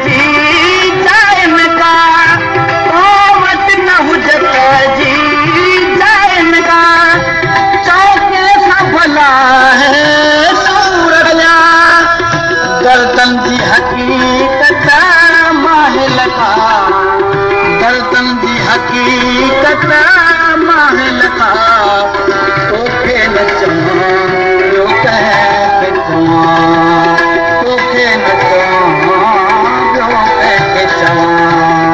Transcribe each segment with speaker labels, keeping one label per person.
Speaker 1: जी जाए न का तो वट न हुजत जी जाए न का चौके सा भला है सूरया गर्दन जी हकीकत माहिल का गर्दन जी हकीकत माहिल का तोखे न चवां ॿियो कंहिंखे चवां तोखे न चवां ॿियो कंहिंखे चवां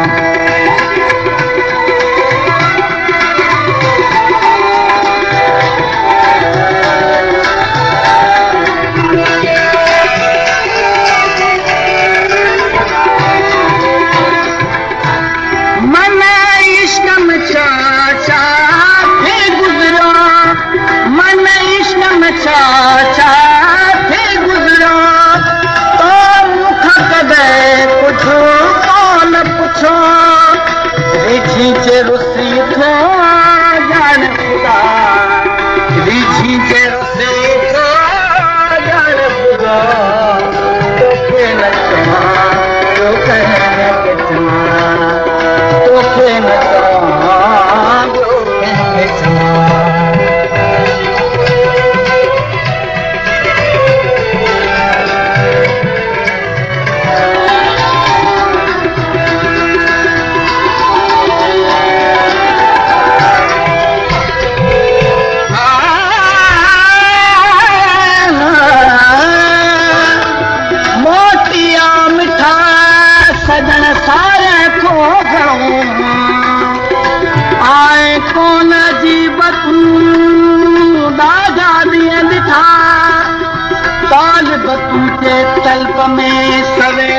Speaker 1: चाचा थे गुज़रो तो मूंखां कॾहिं कुझु कोन पुछो रीझी जे रुसी थो ॼाण ख़ुदा रीझी जे रुसी थो ॼाण ख़ुदा तोखे न चवां ॿियो कंहिंखे चवां तोखे न चवां ॿियो कंहिंखे चवां सजण सारे थो घणो आए कोन जीबत ॾाढा ॾींहं ॾिठा तालिब तुंहिंजे तल्ब में सवे